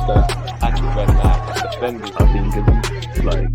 that actually red line defending. I think it's like.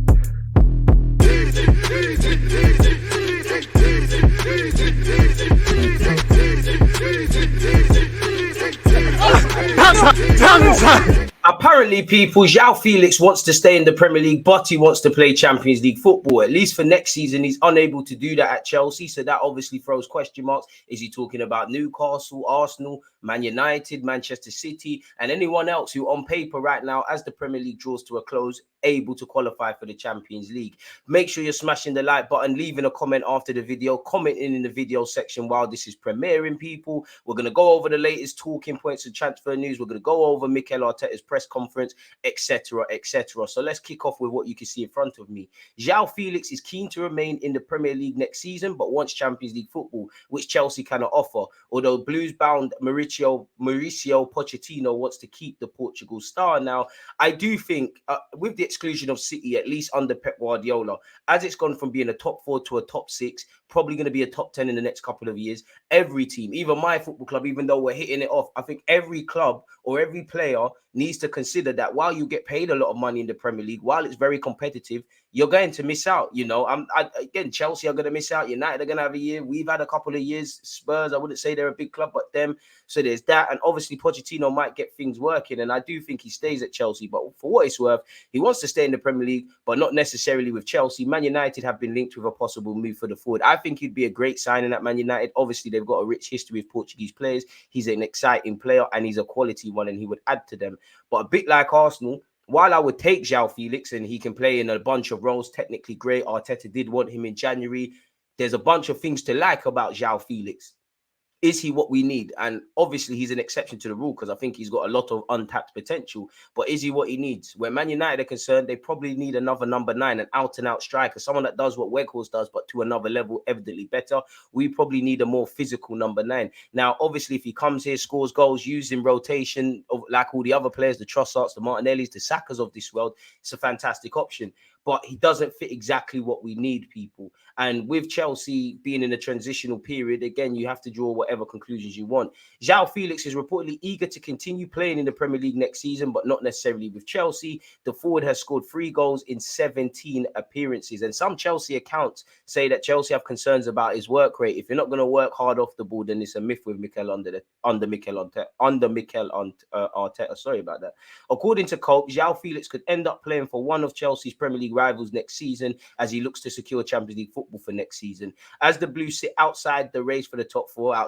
Apparently, people, Joao Felix wants to stay in the Premier League, but he wants to play Champions League football. At least for next season, he's unable to do that at Chelsea. So that obviously throws question marks. Is he talking about Newcastle, Arsenal, Man United, Manchester City, and anyone else who on paper right now, as the Premier League draws to a close, able to qualify for the Champions League? Make sure you're smashing the like button, leaving a comment after the video, commenting in the video section while this is premiering, people. We're going to go over the latest talking points and transfer news. We're going to go over Mikel Arteta's press conference, etc., etc. So let's kick off with what you can see in front of me. Joao Felix is keen to remain in the Premier League next season, but wants Champions League football, which Chelsea cannot offer. Although Blues-bound Mauricio Pochettino wants to keep the Portugal star. Now, I do think with the exclusion of City, at least under Pep Guardiola, as it's gone from being a top 4 to a top 6, probably going to be a top 10 in the next couple of years. Every team, even my football club, even though we're hitting it off, I think every club or every player needs to consider that while you get paid a lot of money in the Premier League, while it's very competitive, you're going to miss out. You know, again, Chelsea are going to miss out. United are going to have a year. We've had a couple of years. Spurs, I wouldn't say they're a big club, but them. So there's that. And obviously, Pochettino might get things working. And I do think he stays at Chelsea. But for what it's worth, he wants to stay in the Premier League, but not necessarily with Chelsea. Man United have been linked with a possible move for the forward. I think he'd be a great signing at Man United. Obviously, they've got a rich history of Portuguese players. He's an exciting player and he's a quality one, and he would add to them. But a bit like Arsenal, while I would take Joao Felix and he can play in a bunch of roles, technically great. Arteta did want him in January. There's a bunch of things to like about Joao Felix. Is he what we need? And obviously, he's an exception to the rule because I think he's got a lot of untapped potential. But is he what he needs? Where Man United are concerned, they probably need another number 9, an out-and-out striker, someone that does what Weghorst does, but to another level, evidently better. We probably need a more physical number 9. Now, obviously, if he comes here, scores goals, using rotation, like all the other players, the Trossards, the Martinellis, the Sakas of this world, it's a fantastic option. But he doesn't fit exactly what we need, people. And with Chelsea being in a transitional period, again, you have to draw whatever conclusions you want. Joao Felix is reportedly eager to continue playing in the Premier League next season, but not necessarily with Chelsea. The forward has scored 3 goals in 17 appearances. And some Chelsea accounts say that Chelsea have concerns about his work rate. If you're not going to work hard off the ball, then it's a myth with Mikel under Mikel Arteta. Sorry about that. According to Cope, Joao Felix could end up playing for one of Chelsea's Premier League rivals next season as he looks to secure Champions League football for next season. As the Blues sit outside the race for the top 4,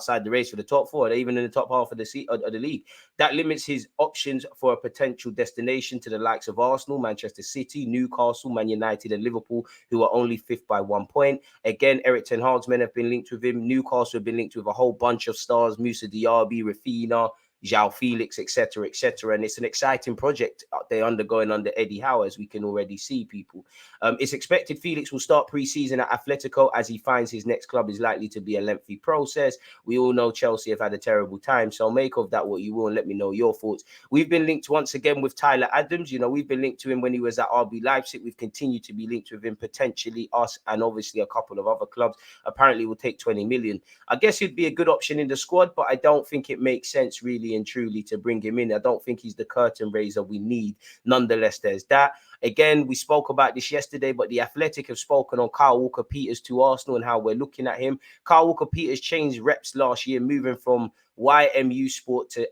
they're even in the top half of the league. That limits his options for a potential destination to the likes of Arsenal, Manchester City, Newcastle, Man United, and Liverpool, who are only 5th by 1 point. Again, Eric Ten Hag's men have been linked with him. Newcastle have been linked with a whole bunch of stars: Moussa Diaby, Rafinha, Joao Felix, etc., etc. And it's an exciting project they're undergoing under Eddie Howe, as we can already see, people. It's expected Felix will start pre-season at Atletico as he finds his next club is likely to be a lengthy process. We all know Chelsea have had a terrible time, so make of that what you will and let me know your thoughts. We've been linked once again with Tyler Adams. You know, we've been linked to him when he was at RB Leipzig. We've continued to be linked with him, potentially us and obviously a couple of other clubs. Apparently will take 20 million. I guess he'd be a good option in the squad, but I don't think it makes sense really and truly to bring him in. I don't think he's the curtain raiser we need. Nonetheless, there's that. Again, we spoke about this yesterday, but the Athletic have spoken on Kyle Walker-Peters to Arsenal and how we're looking at him. Kyle Walker-Peters changed reps last year, moving from YMU Sport to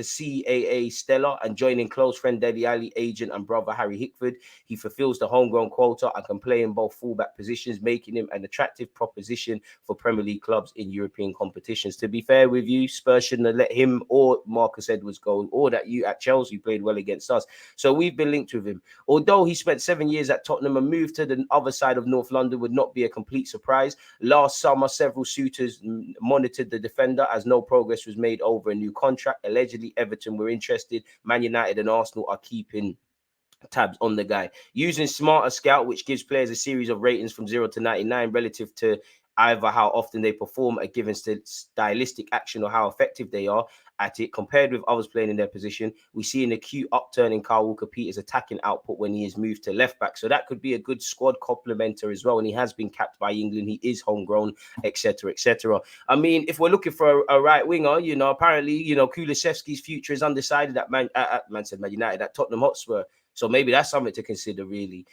CAA Stella and joining close friend Dele Alli, agent and brother Harry Hickford. He fulfills the homegrown quota and can play in both fullback positions, making him an attractive proposition for Premier League clubs in European competitions. To be fair with you, Spurs shouldn't have let him or Marcus Edwards go, or that you at Chelsea played well against us. So we've been linked with him. Although he spent 7 years at Tottenham, a move to the other side of North London would not be a complete surprise. Last summer, several suitors monitored the defender as no progress was made over a new contract. Allegedly, Everton were interested. Man United and Arsenal are keeping tabs on the guy. Using Smarter Scout, which gives players a series of ratings from 0 to 99 relative to either how often they perform a given stylistic action or how effective they are at it compared with others playing in their position. We see an acute upturn in Kyle Walker-Peters' attacking output when he is moved to left back. So that could be a good squad complementer as well. And he has been capped by England. He is homegrown, etc., etc. I mean, if we're looking for a right winger, you know, apparently, you know, Kulusevski's future is undecided at Man United, at Tottenham Hotspur. So maybe that's something to consider, really.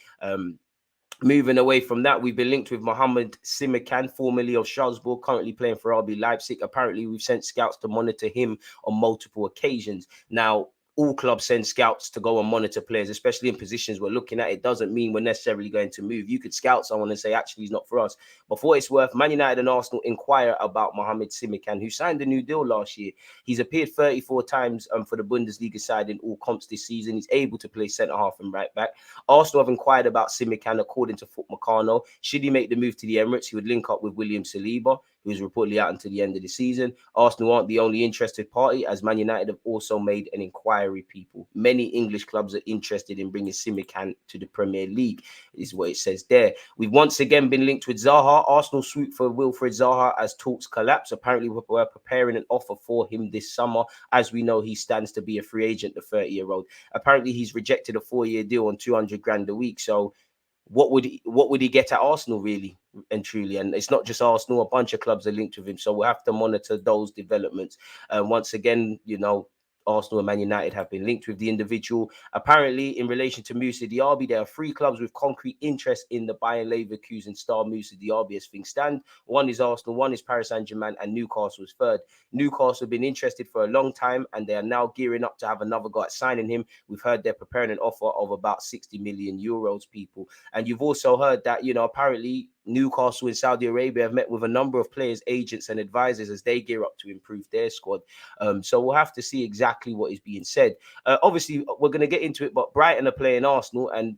Moving away from that, we've been linked with Mohamed Simikan, formerly of Strasbourg, currently playing for RB Leipzig. Apparently, we've sent scouts to monitor him on multiple occasions. Now, all clubs send scouts to go and monitor players, especially in positions we're looking at. It doesn't mean we're necessarily going to move. You could scout someone and say, actually, he's not for us. But for what it's worth, Man United and Arsenal inquire about Mohamed Simikan, who signed a new deal last year. He's appeared 34 times for the Bundesliga side in all comps this season. He's able to play centre-half and right-back. Arsenal have inquired about Simikan, according to Foot Meccano. Should he make the move to the Emirates, he would link up with William Saliba, who is reportedly out until the end of the season. Arsenal aren't the only interested party, as Man United have also made an inquiry, people. Many English clubs are interested in bringing Simikan to the Premier League, is what it says there. We've once again been linked with Zaha. Arsenal swoop for Wilfried Zaha as talks collapse. Apparently, we're preparing an offer for him this summer. As we know, he stands to be a free agent, the 30-year-old. Apparently, he's rejected a 4-year deal on 200 grand a week. So what would he get at Arsenal, really and truly? And it's not just Arsenal, a bunch of clubs are linked with him, so we'll have to monitor those developments. Once again, you know, Arsenal and Man United have been linked with the individual. Apparently, in relation to Moussa Diaby, there are 3 clubs with concrete interest in the Bayern Leverkusen star Moussa Diaby as things stand. One is Arsenal, one is Paris Saint-Germain, and Newcastle is third. Newcastle have been interested for a long time, and they are now gearing up to have another go at signing him. We've heard they're preparing an offer of about 60 million euros, people. And you've also heard that, you know, apparently Newcastle in Saudi Arabia have met with a number of players, agents, and advisors as they gear up to improve their squad. So we'll have to see exactly what is being said. Obviously, we're going to get into it, but Brighton are playing Arsenal, and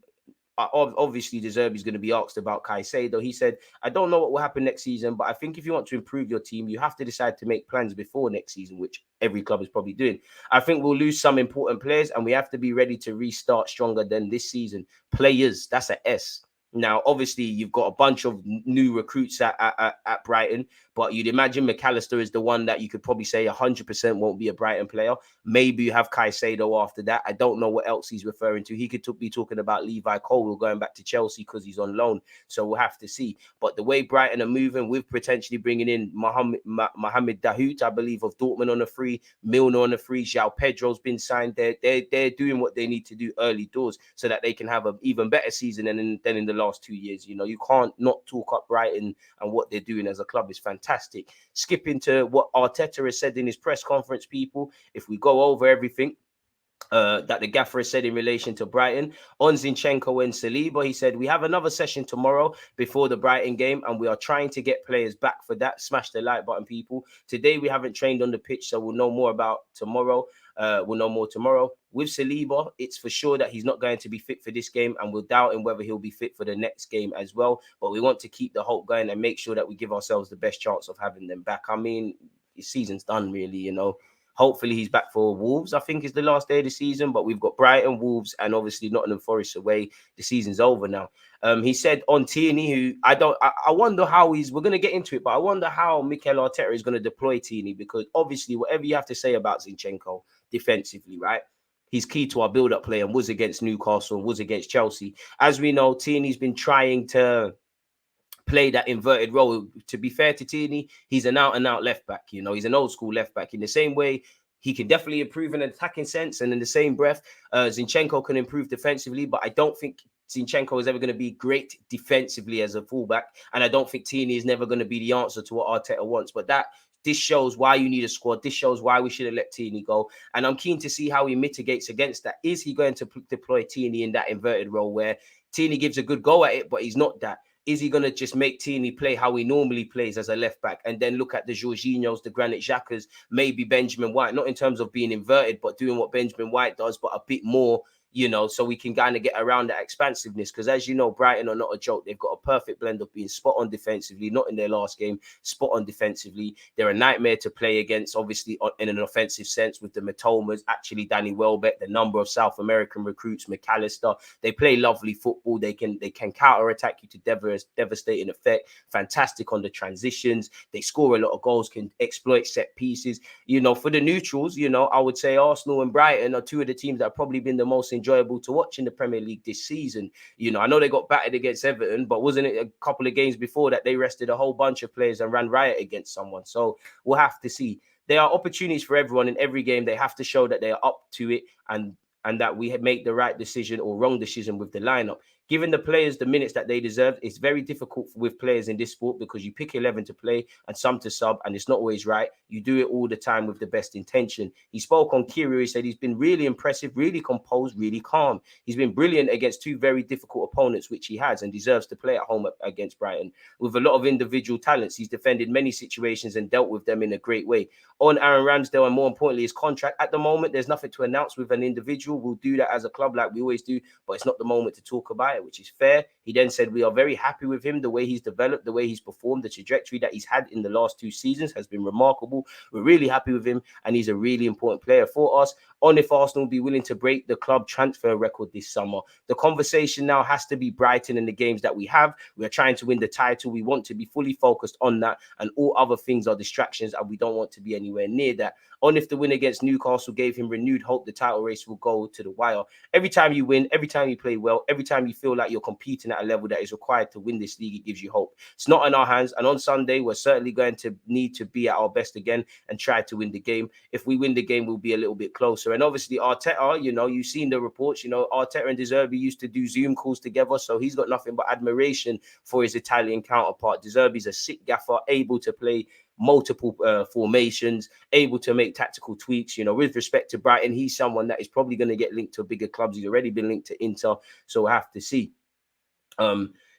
obviously De Zerbi's going to be asked about Caicedo. He said, I don't know what will happen next season, but I think if you want to improve your team, you have to decide to make plans before next season, which every club is probably doing. I think we'll lose some important players, and we have to be ready to restart stronger than this season. Players, that's an S. Now, obviously, you've got a bunch of new recruits at Brighton, but you'd imagine McAllister is the one that you could probably say 100% won't be a Brighton player. Maybe you have Caicedo after that. I don't know what else he's referring to. He could be talking about Levi Colwill going back to Chelsea because he's on loan. So we'll have to see. But the way Brighton are moving, with potentially bringing in Mohamed Dahoud, I believe, of Dortmund on a free, Milner on a free, João Pedro's been signed. They're doing what they need to do early doors so that they can have an even better season than in the last 2 years. You know, you can't not talk up Brighton and what they're doing as a club is fantastic. Skipping to what Arteta has said in his press conference, people, if we go over everything that the gaffer has said in relation to Brighton, on Zinchenko and Saliba, he said, we have another session tomorrow before the Brighton game, and we are trying to get players back for that. Smash the like button, people. Today, we haven't trained on the pitch, so we'll know more about tomorrow. We'll know more tomorrow. With Saliba, it's for sure that he's not going to be fit for this game, and we're doubting whether he'll be fit for the next game as well. But we want to keep the hope going and make sure that we give ourselves the best chance of having them back. I mean, his season's done, really, you know. Hopefully he's back for Wolves, I think is the last day of the season, but we've got Brighton, Wolves, and obviously Nottingham Forest away. The season's over now. He said on Tierney, who I wonder how we're going to get into it, but I wonder how Mikel Arteta is going to deploy Tierney, because obviously whatever you have to say about Zinchenko defensively, right? He's key to our build-up play and was against Newcastle and was against Chelsea. As we know, Tierney's been trying to play that inverted role. To be fair to Tierney, he's an out-and-out left-back. You know, he's an old-school left-back. In the same way, he can definitely improve in an attacking sense, and in the same breath, Zinchenko can improve defensively, but I don't think Zinchenko is ever going to be great defensively as a fullback, and I don't think Tierney is never going to be the answer to what Arteta wants. But this shows why you need a squad. This shows why we should have let Tierney go. And I'm keen to see how he mitigates against that. Is he going to deploy Tierney in that inverted role where Tierney gives a good go at it, but he's not that? Is he going to just make Tierney play how he normally plays as a left back, and then look at the Jorginhos, the Granit Xhakas, maybe Benjamin White, not in terms of being inverted, but doing what Benjamin White does, but a bit more, you know, so we can kind of get around that expansiveness. Because as you know, Brighton are not a joke. They've got a perfect blend of being spot on defensively, not in their last game, spot on defensively. They're a nightmare to play against, obviously, in an offensive sense, with the Matomas, actually Danny Welbeck, the number of South American recruits, McAllister. They play lovely football. They can counter-attack you to devastating effect. Fantastic on the transitions. They score a lot of goals, can exploit set pieces. You know, for the neutrals, you know, I would say Arsenal and Brighton are two of the teams that have probably been the most enjoyable to watch in the Premier League this season. You know, I know they got battered against Everton, but wasn't it a couple of games before that they rested a whole bunch of players and ran riot against someone? So we'll have to see. There are opportunities for everyone in every game. They have to show that they are up to it and that we make the right decision or wrong decision with the lineup. Giving the players the minutes that they deserve, it's very difficult with players in this sport because you pick 11 to play and some to sub, and it's not always right. You do it all the time with the best intention. He spoke on Kyrgios. He said he's been really impressive, really composed, really calm. He's been brilliant against two very difficult opponents, which he has, and deserves to play at home against Brighton. With a lot of individual talents, he's defended many situations and dealt with them in a great way. On Aaron Ramsdale, and more importantly, his contract, at the moment, there's nothing to announce with an individual. We'll do that as a club like we always do, but it's not the moment to talk about it, which is fair. He then said, we are very happy with him, the way he's developed, the way he's performed, the trajectory that he's had in the last 2 seasons has been remarkable. We're really happy with him, and he's a really important player for us. On if Arsenal will be willing to break the club transfer record this summer. The conversation now has to be Brighton and the games that we have. We're trying to win the title. We want to be fully focused on that, and all other things are distractions, and we don't want to be anywhere near that. On if the win against Newcastle gave him renewed hope, the title race will go to the wire. Every time you win, every time you play well, every time you feel like you're competing at a level that is required to win this league, it gives you hope. It's not in our hands, and on Sunday, we're certainly going to need to be at our best again and try to win the game. If we win the game, we'll be a little bit closer. And obviously, Arteta, you know, you've seen the reports, you know, Arteta and De Zerbi used to do Zoom calls together, so he's got nothing but admiration for his Italian counterpart. De Zerbi's a sick gaffer, able to play multiple formations, able to make tactical tweaks. You know, with respect to Brighton, he's someone that is probably going to get linked to bigger clubs. He's already been linked to Inter, so we'll have to see.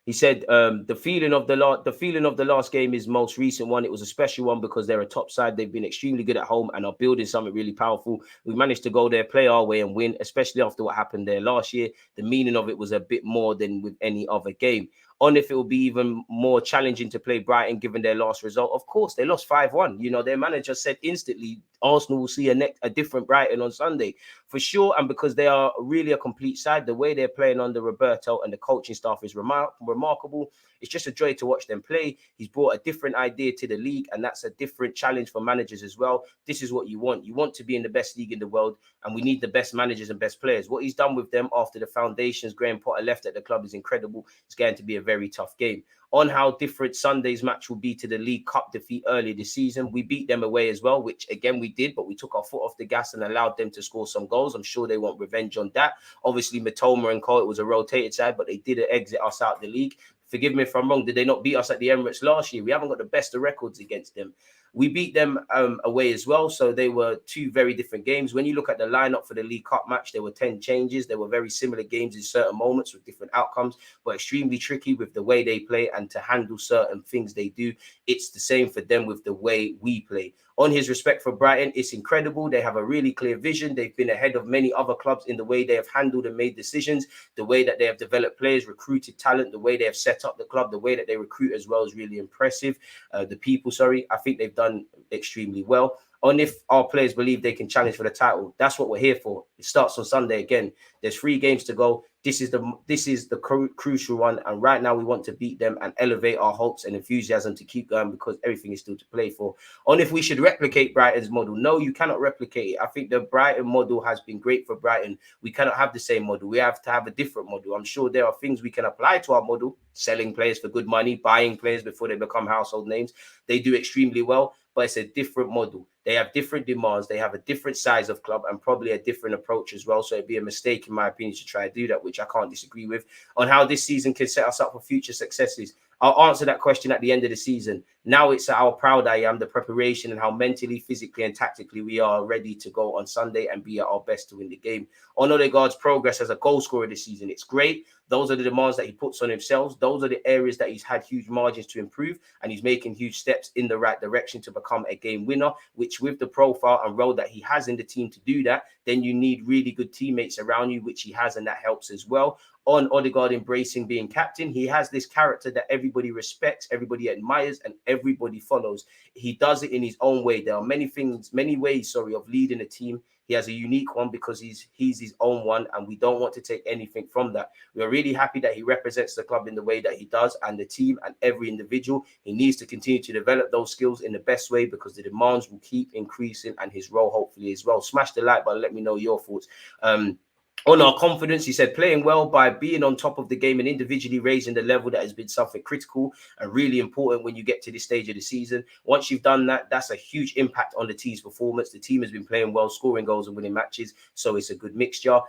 He said the feeling of the last game is most recent one. It was a special one because they're a top side. They've been extremely good at home and are building something really powerful. We managed to go there, play our way and win, especially after what happened there last year. The meaning of it was a bit more than with any other game. On if it will be even more challenging to play Brighton given their last result. Of course, they lost 5-1. You know, their manager said instantly Arsenal will see a different Brighton on Sunday for sure. And because they are really a complete side, the way they're playing under Roberto and the coaching staff is remarkable. It's just a joy to watch them play. He's brought a different idea to the league, and that's a different challenge for managers as well. This is what you want. You want to be in the best league in the world, and we need the best managers and best players. What he's done with them after the foundations Graham Potter left at the club is incredible. It's going to be a very tough game. On how different Sunday's match will be to the League Cup defeat earlier this season. We beat them away as well, which again we did, but we took our foot off the gas and allowed them to score some goals. I'm sure they want revenge on that. Obviously, Matoma and Co, it was a rotated side, but they did exit us out the league. Forgive me if I'm wrong. Did they not beat us at the Emirates last year? We haven't got the best of records against them. We beat them away as well. So they were 2 very different games. When you look at the lineup for the League Cup match, there were 10 changes. There were very similar games in certain moments with different outcomes, but extremely tricky with the way they play and to handle certain things they do. It's the same for them with the way we play. On his respect for Brighton, it's incredible. They have a really clear vision. They've been ahead of many other clubs in the way they have handled and made decisions, the way that they have developed players, recruited talent, the way they have set up the club, the way that they recruit as well is really impressive. I think they've done extremely well. On if our players believe they can challenge for the title, that's what we're here for. It starts on Sunday again. There's 3 games to go. This is the crucial one, and right now we want to beat them and elevate our hopes and enthusiasm to keep going because everything is still to play for. On if we should replicate Brighton's model, no, you cannot replicate it. I think the Brighton model has been great for Brighton. We cannot have the same model. We have to have a different model. I'm sure there are things we can apply to our model, selling players for good money, buying players before they become household names. They do extremely well, but it's a different model. They have different demands. They have a different size of club and probably a different approach as well. So it'd be a mistake, in my opinion, to try to do that, which I can't disagree with. On how this season can set us up for future successes, I'll answer that question at the end of the season. Now it's how proud I am, the preparation and how mentally, physically and tactically we are ready to go on Sunday and be at our best to win the game. On Odegaard's progress as a goal scorer this season, it's great. Those are the demands that he puts on himself. Those are the areas that he's had huge margins to improve, and he's making huge steps in the right direction to become a game winner, which with the profile and role that he has in the team to do that, then you need really good teammates around you, which he has, and that helps as well. On Odegaard embracing being captain, he has this character that everybody respects, everybody admires, and everybody follows. He does it in his own way. There are many ways of leading a team. He has a unique one because he's his own one, and we don't want to take anything from that. We are really happy that he represents the club in the way that he does, and the team and every individual. He needs to continue to develop those skills in the best way because the demands will keep increasing, and his role hopefully as well. Smash the like button, let me know your thoughts. On our confidence, he said, playing well by being on top of the game and individually raising the level that has been something critical and really important when you get to this stage of the season. Once you've done that, that's a huge impact on the team's performance. The team has been playing well, scoring goals and winning matches, so it's a good mixture.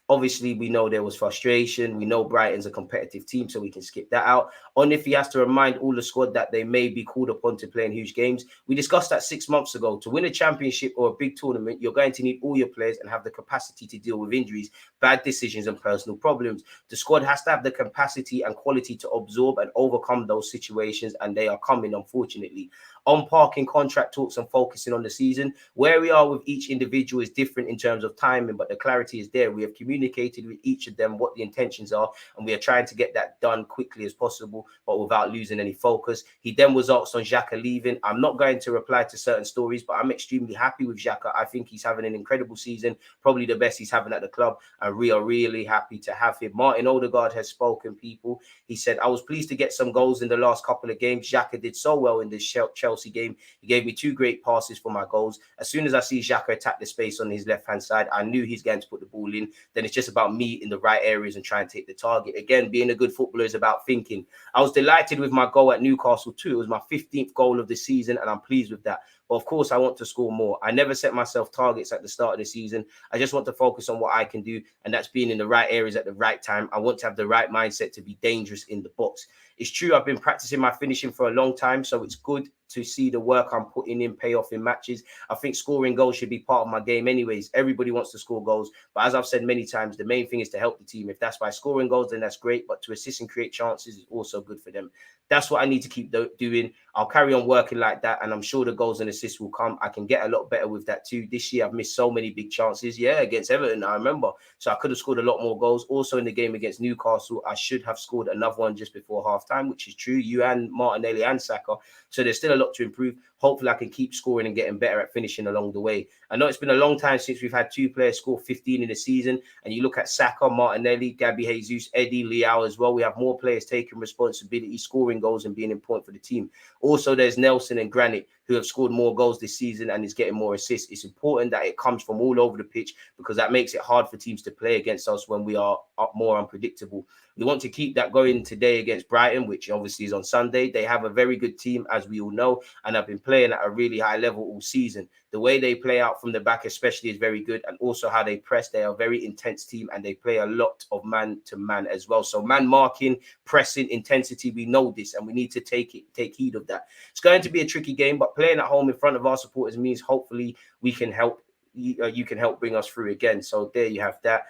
Obviously, we know there was frustration. We know Brighton's a competitive team, so we can skip that out. On if he has to remind all the squad that they may be called upon to play in huge games. We discussed that 6 months ago. To win a championship or a big tournament, you're going to need all your players and have the capacity to deal with injuries, bad decisions and personal problems. The squad has to have the capacity and quality to absorb and overcome those situations, and they are coming, unfortunately. On parking contract talks and focusing on the season, where we are with each individual is different in terms of timing, but the clarity is there. We have communicated with each of them what the intentions are, and we are trying to get that done quickly as possible, but without losing any focus. He then was asked on Xhaka leaving. I'm not going to reply to certain stories, but I'm extremely happy with Xhaka. I think he's having an incredible season, probably the best he's having at the club, and we are really happy to have him. Martin Odegaard has spoken, people. He said, I was pleased to get some goals in the last couple of games. Xhaka did so well in this Chelsea game. He gave me 2 great passes for my goals. As soon as I see Xhaka attack the space on his left-hand side, I knew he's going to put the ball in. Then it's just about me in the right areas and trying to hit the target. Again, being a good footballer is about thinking. I was delighted with my goal at Newcastle too. It was my 15th goal of the season, and I'm pleased with that. But of course, I want to score more. I never set myself targets at the start of the season. I just want to focus on what I can do, and that's being in the right areas at the right time. I want to have the right mindset to be dangerous in the box. It's true, I've been practicing my finishing for a long time, so it's good to see the work I'm putting in pay off in matches. I think scoring goals should be part of my game anyways. Everybody wants to score goals, but as I've said many times, the main thing is to help the team. If that's by scoring goals, then that's great, but to assist and create chances is also good for them. That's what I need to keep doing. I'll carry on working like that, and I'm sure the goals and assists will come. I can get a lot better with that too. This year, I've missed so many big chances. Yeah, against Everton, I remember. So I could have scored a lot more goals. Also in the game against Newcastle, I should have scored another one just before halftime, which is true. You and Martinelli and Saka. So there's still a lot to improve. Hopefully, I can keep scoring and getting better at finishing along the way. I know it's been a long time since we've had 2 players score 15 in a season. And you look at Saka, Martinelli, Gabby Jesus, Eddie, Leao as well. We have more players taking responsibility, scoring goals and being in point for the team. Also, there's Nelson and Granit, who have scored more goals this season and is getting more assists. It's important that it comes from all over the pitch because that makes it hard for teams to play against us when we are more unpredictable. We want to keep that going today against Brighton, which obviously is on Sunday. They have a very good team, as we all know, and have been playing at a really high level all season. The way they play out from the back especially is very good, and also how they press. They are a very intense team, and they play a lot of man-to-man as well. So man marking, pressing, intensity, we know this, and we need to take heed of that. It's going to be a tricky game, but playing at home in front of our supporters means hopefully we can help. You can help bring us through again. So there you have that.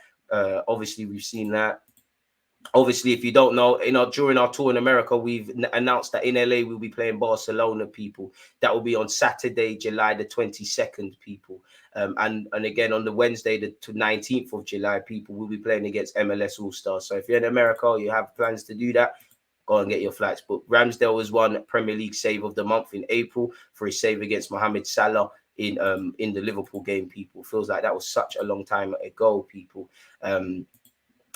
Obviously, we've seen that. Obviously, if you don't know, during our tour in America, we've announced that in LA we'll be playing Barcelona, people. That will be on Saturday, July the 22nd, people. And again on the Wednesday, the 19th of July, people will be playing against MLS All-Stars. So if you're in America, or you have plans to do that, go and get your flights booked. Ramsdale was won Premier League save of the month in April for his save against Mohamed Salah in the Liverpool game, people. Feels like that was such a long time ago, people.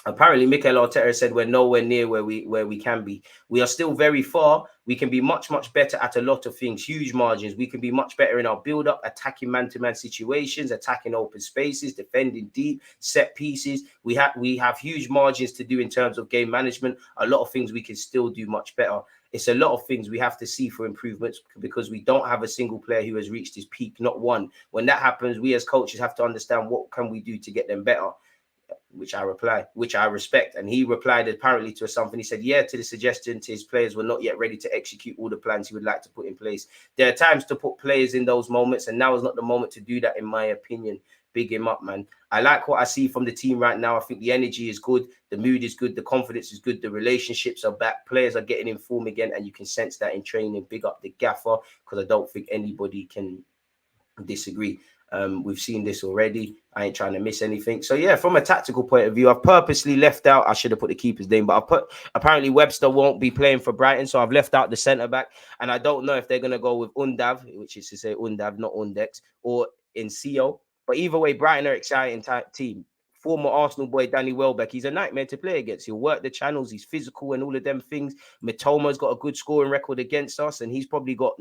Apparently, Mikel Arteta said we're nowhere near where we can be. We are still very far. We can be much better at a lot of things, huge margins. We can be much better in our build-up, attacking man-to-man situations, attacking open spaces, defending deep, set pieces. We have huge margins to do in terms of game management. A lot of things we can still do much better. It's a lot of things we have to see for improvements because we don't have a single player who has reached his peak, not one. When that happens, we as coaches have to understand what can we do to get them better. which I respect. And he replied apparently to something. He said, yeah, to the suggestion to his players were not yet ready to execute all the plans he would like to put in place. There are times to put players in those moments, and now is not the moment to do that, in my opinion. Big him up, man. I like what I see from the team right now. I think the energy is good, the mood is good, the confidence is good, the relationships are back, players are getting in form again, and you can sense that in training. Big up the gaffer, because I don't think anybody can disagree. We've seen this already. I ain't trying to miss anything. So yeah, from a tactical point of view, I've purposely left out, I should have put the keeper's name, but apparently Webster won't be playing for Brighton, so I've left out the centre back, and I don't know if they're going to go with Undav, which is to say Undav, not Undex, or Incio. But either way, Brighton are an exciting team. Former Arsenal boy Danny Welbeck, he's a nightmare to play against. He'll work the channels, he's physical and all of them things. Mitoma's got a good scoring record against us, and he's probably got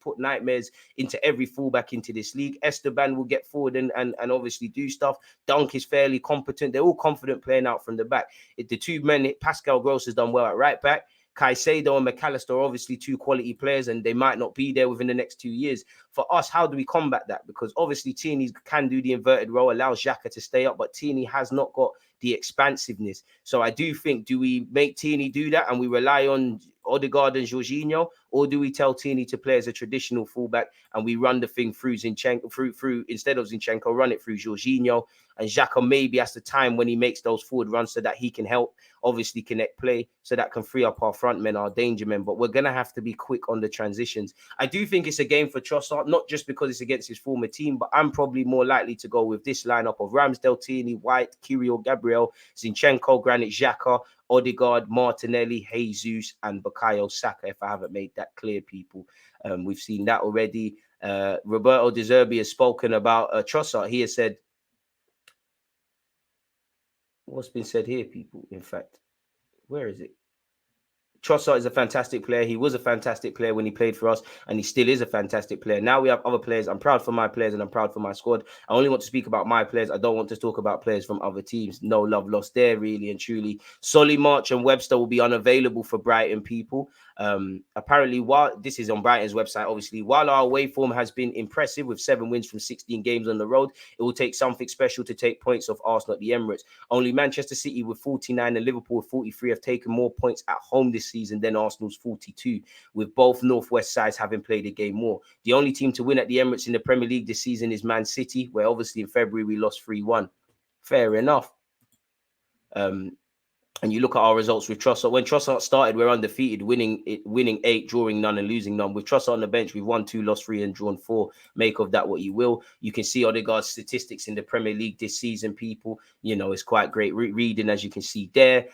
put nightmares into every fullback into this league. Esteban will get forward and obviously do stuff. Dunk is fairly competent. They're all confident playing out from the back. The two men, Pascal Gross has done well at right back. Caicedo and McAllister are obviously two quality players, and they might not be there within the next 2 years. For us, how do we combat that? Because obviously Tierney can do the inverted role, allows Xhaka to stay up, but Tierney has not got the expansiveness. So I do think, do we make Tierney do that and we rely on Odegaard and Jorginho, or do we tell Tierney to play as a traditional fullback and we run the thing through Zinchenko, through instead of Zinchenko, run it through Jorginho, and Xhaka maybe has the time when he makes those forward runs so that he can help obviously connect play, so that can free up our front men, our danger men. But we're going to have to be quick on the transitions. I do think it's a game for Trossard, not just because it's against his former team, but I'm probably more likely to go with this lineup of Ramsdale, Tierney, White, Kirill, Gabriel, Zinchenko, Granit Xhaka, Odegaard, Martinelli, Jesus, and Bukayo Saka, if I haven't made that clear, people. We've seen that already. Roberto De Zerbi has spoken about Trossard. He has said, what's been said here, people? In fact, where is it? Trossard is a fantastic player. He was a fantastic player when he played for us, and he still is a fantastic player. Now we have other players. I'm proud for my players, and I'm proud for my squad. I only want to speak about my players. I don't want to talk about players from other teams. No love lost there, really and truly. Solly March and Webster will be unavailable for Brighton, people. Apparently, while this is on Brighton's website, obviously, while our away form has been impressive with 7 wins from 16 games on the road, it will take something special to take points off Arsenal at the Emirates. Only Manchester City with 49 and Liverpool with 43 have taken more points at home this season than Arsenal's 42, with both northwest sides having played a game more. The only team to win at the Emirates in the Premier League this season is Man City, where obviously in February we lost 3-1. Fair enough. And you look at our results with Trossard. When Trossard started, we're undefeated, winning 8, drawing none, and losing none. With Trossard on the bench, we've won 2, lost 3, and drawn 4. Make of that what you will. You can see Odegaard's statistics in the Premier League this season, people. You know, it's quite great reading, as you can see there.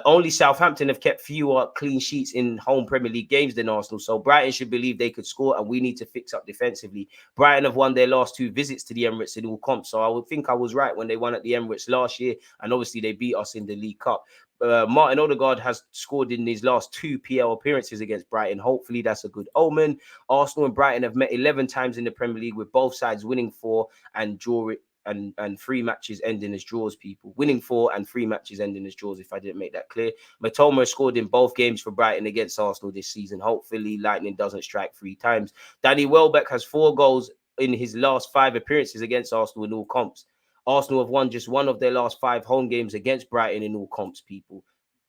Only Southampton have kept fewer clean sheets in home Premier League games than Arsenal, so Brighton should believe they could score, and we need to fix up defensively. Brighton have won their last 2 visits to the Emirates in all comps, so I would think I was right when they won at the Emirates last year, and obviously they beat us in the League Cup. Martin Odegaard has scored in his last 2 PL appearances against Brighton. Hopefully that's a good omen. Arsenal and Brighton have met 11 times in the Premier League, with both sides winning 4 and drawing and 3 matches ending as draws, people. Winning 4 and 3 matches ending as draws, if I didn't make that clear. Mitoma has scored in both games for Brighton against Arsenal this season. Hopefully lightning doesn't strike 3 times. Danny Welbeck has 4 goals in his last 5 appearances against Arsenal in all comps. Arsenal have won just 1 of their last 5 home games against Brighton in all comps, people.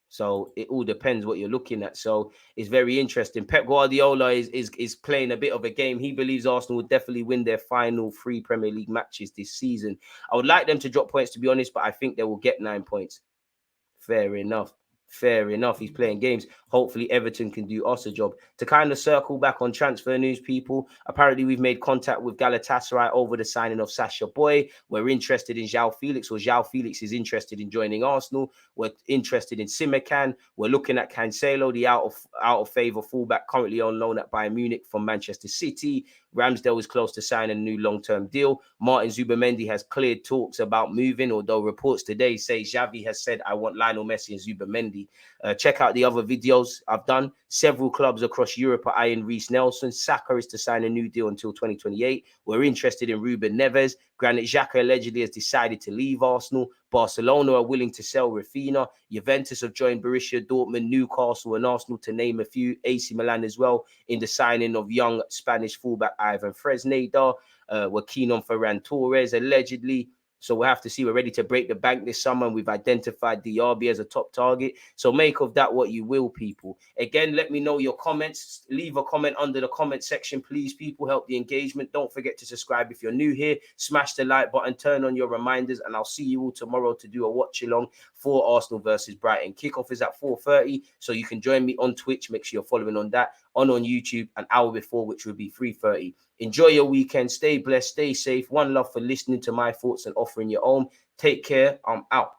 So it all depends what you're looking at. So it's very interesting. Pep Guardiola is playing a bit of a game. He believes Arsenal will definitely win their final 3 Premier League matches this season. I would like them to drop points, to be honest, but I think they will get 9 points. Fair enough. Fair enough. He's playing games. Hopefully Everton can do us a job. To kind of circle back on transfer news, people, apparently we've made contact with Galatasaray over the signing of Sacha Boey. We're interested in Joao Felix, or Joao Felix is interested in joining Arsenal. We're interested in Simakan. We're looking at Cancelo, the out of favour fullback currently on loan at Bayern Munich from Manchester City. Ramsdale is close to signing a new long-term deal. Martin Zubimendi has cleared talks about moving, although reports today say Xavi has said, I want Lionel Messi and Zubimendi. Check out the other videos I've done. Several clubs across Europe are eyeing Reece Nelson. Saka is to sign a new deal until 2028. We're interested in Ruben Neves. Granit Xhaka allegedly has decided to leave Arsenal. Barcelona are willing to sell Rafinha. Juventus have joined Borussia Dortmund, Newcastle, and Arsenal, to name a few. AC Milan as well, in the signing of young Spanish fullback Ivan Fresneda. We're keen on Ferran Torres, allegedly. So we'll have to see. We're ready to break the bank this summer, and we've identified Diaby as a top target. So make of that what you will, people. Again, let me know your comments. Leave a comment under the comment section, please, people. Help the engagement. Don't forget to subscribe if you're new here. Smash the like button, turn on your reminders, and I'll see you all tomorrow to do a watch along for Arsenal versus Brighton. Kickoff is at 4:30, so you can join me on Twitch. Make sure you're following on that, on YouTube an hour before, which will be 3:30. Enjoy your weekend. Stay blessed. Stay safe. One love for listening to my thoughts and offering your own. Take care. I'm out.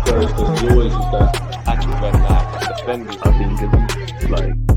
There's always that actual red flag, defending. I think it's like